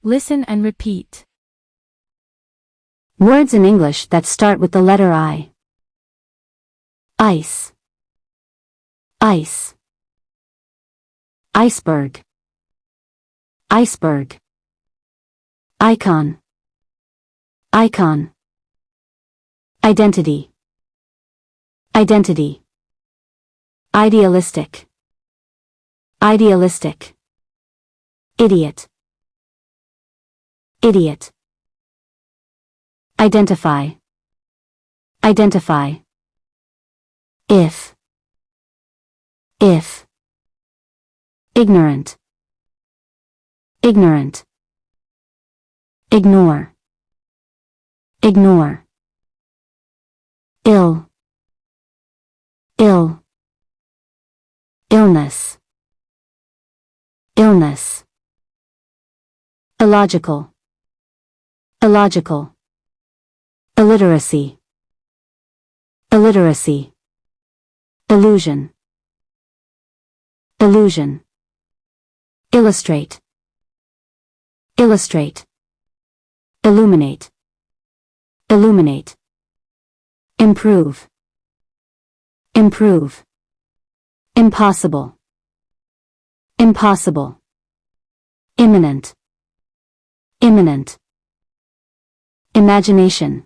Listen and repeat. Words in English that start with the letter I. Ice. Ice. Iceberg. Iceberg. Icon. Icon. Identity. Identity. Idealistic. Idealistic. Idiot. Idiot. Identify. Identify. If. If. Ignorant. Ignorant. Ignore. Ignore. Ill. Ill. Illness. Illness. Illogical. Illogical. Illiteracy. Illiteracy. Illusion. Illusion. Illustrate. Illustrate. Illuminate. Illuminate. Improve. Improve. Impossible. Impossible. Imminent. Imminent. Imagination.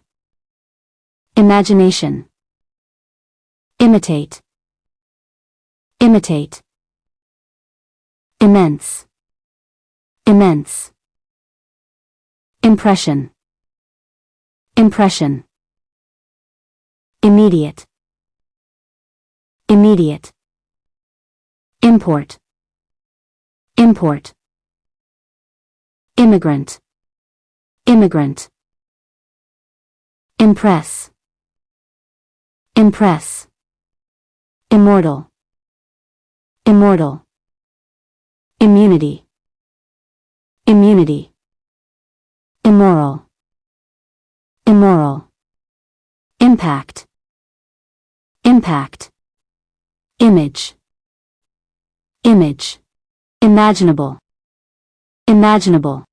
Imagination. Imitate. Imitate. Immense. Immense. Impression. Impression. Immediate. Immediate. Import. Import. Immigrant. Immigrant. Impress. Impress. Immortal. Immortal. Immunity. Immunity. Immoral. Immoral. Impact. Impact. Image. Image. Imaginable. Imaginable.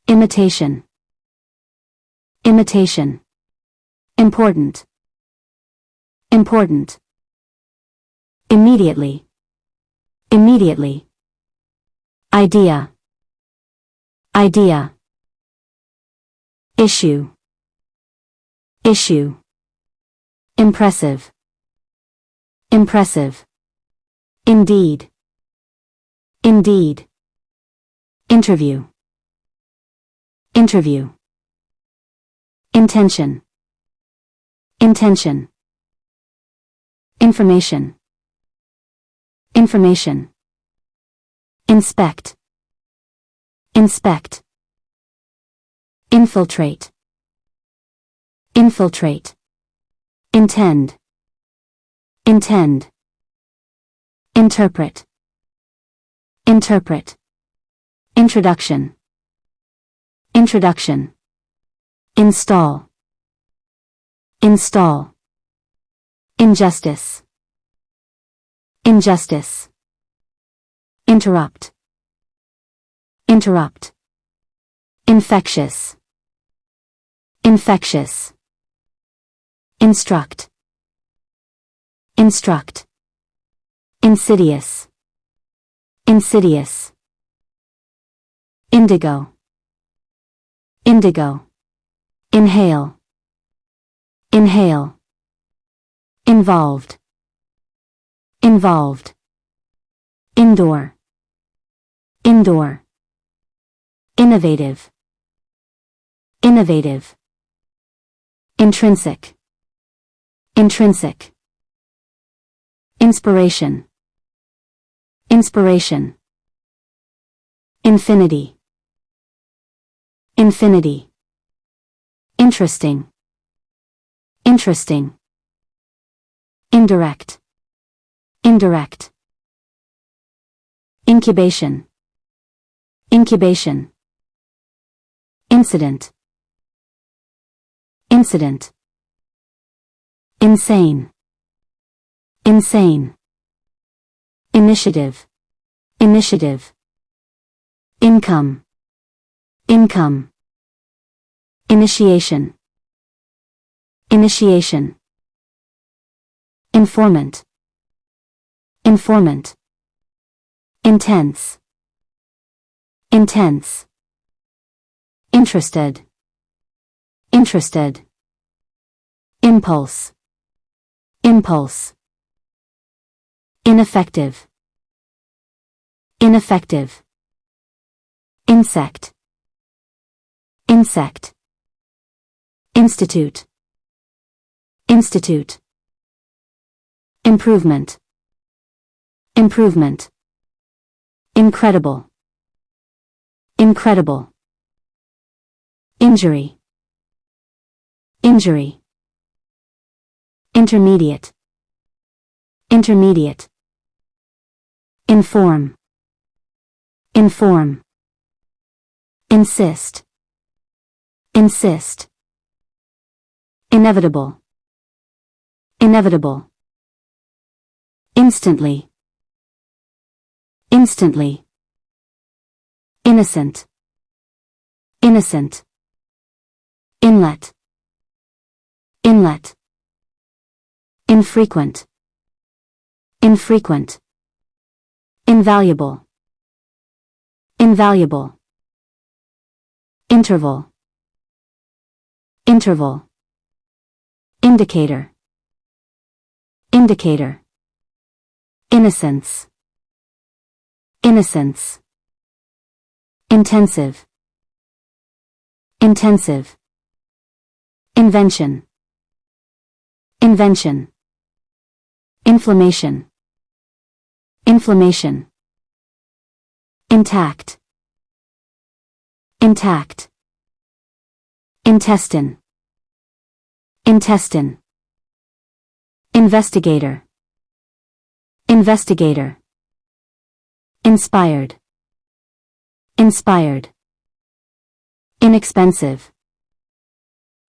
Imitation. Imitation. Important. Important. Immediately. Immediately. Idea. Idea. Issue. Issue. Impressive. Impressive. Indeed. Indeed. Interview. Interview. Intention. Intention. Information. Information. Inspect. Inspect. Infiltrate. Infiltrate. Intend. Intend. Interpret. Interpret. Introduction. Introduction. Install. Install. Injustice. Injustice. Interrupt. Interrupt. Infectious. Infectious. Instruct. Instruct. Insidious. Insidious. Indigo. Indigo. Inhale. Inhale. Involved. Involved. Indoor. Indoor. Innovative. Innovative. Intrinsic. Intrinsic. Inspiration. Inspiration. Infinity. Infinity. Interesting. Interesting. Indirect. Indirect. Incubation. Incubation. Incident. Incident. Insane. Insane. Initiative. Initiative. Income. income, initiation, initiation, informant, informant, intense, intense, interested, interested, impulse, impulse, ineffective, ineffective, insect, insect, institute, institute, improvement, improvement, incredible, incredible, injury, injury, intermediate, intermediate, inform, inform, insist, insist, inevitable, inevitable, instantly, instantly, innocent, innocent, inlet, inlet, infrequent, infrequent, invaluable, invaluable, interval, interval, indicator, indicator, innocence, innocence, intensive, intensive, invention, invention, inflammation, inflammation, intact, intact, intestine, intestine, investigator, investigator, inspired, inspired, inexpensive,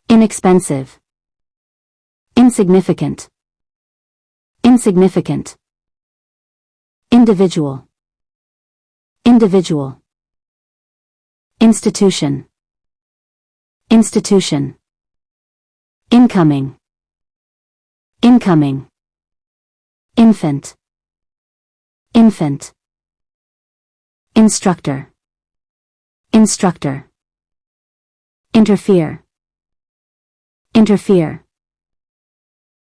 inexpensive, insignificant, insignificant, individual, individual, institution, institution, incoming, incoming, infant, infant, instructor, instructor, interfere, interfere,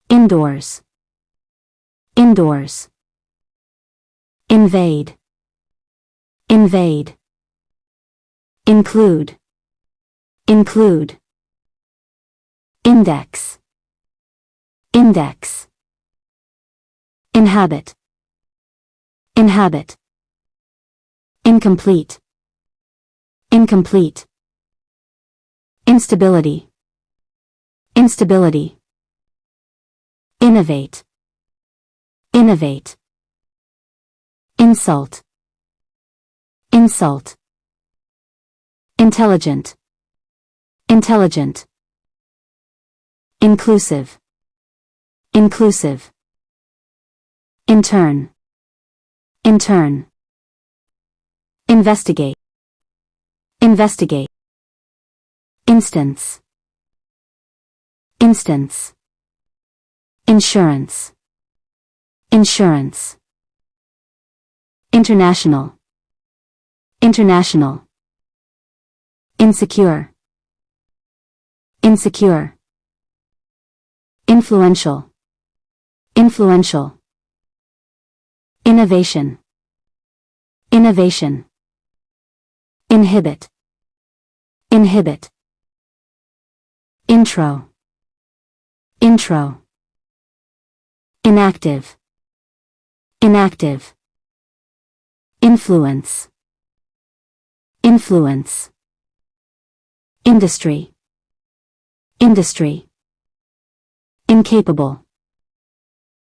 indoors, indoors, invade, invade, include, include, index, index, inhabit, inhabit, incomplete, incomplete, instability, instability, innovate, innovate, insult, insult, intelligent, intelligent, inclusive, inclusive, intern, intern, investigate, investigate, instance, instance, insurance, insurance, international, international, insecure, insecure, influential, influential, innovation, innovation, inhibit, inhibit, intro, intro, inactive, inactive, influence, influence, industry, industry, incapable,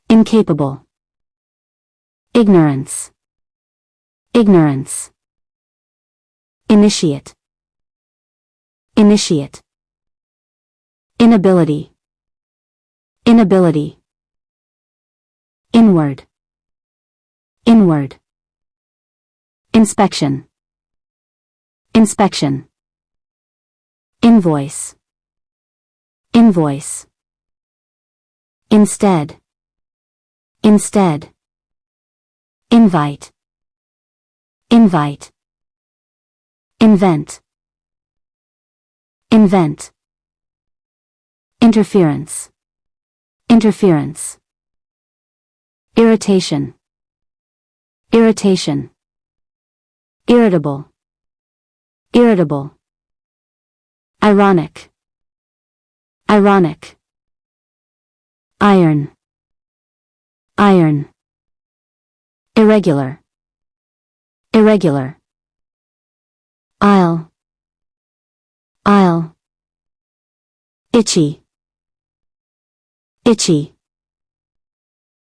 incapable, ignorance, ignorance, initiate, initiate, inability, inability, inward, inward, inspection, inspection, invoice, invoice. Instead, instead. Invite, invite. Invent, invent. Interference, interference. Irritation, irritation. Irritable, irritable. Ironic, ironic. Iron, iron. Irregular, irregular. I'll, I'll. Itchy, itchy.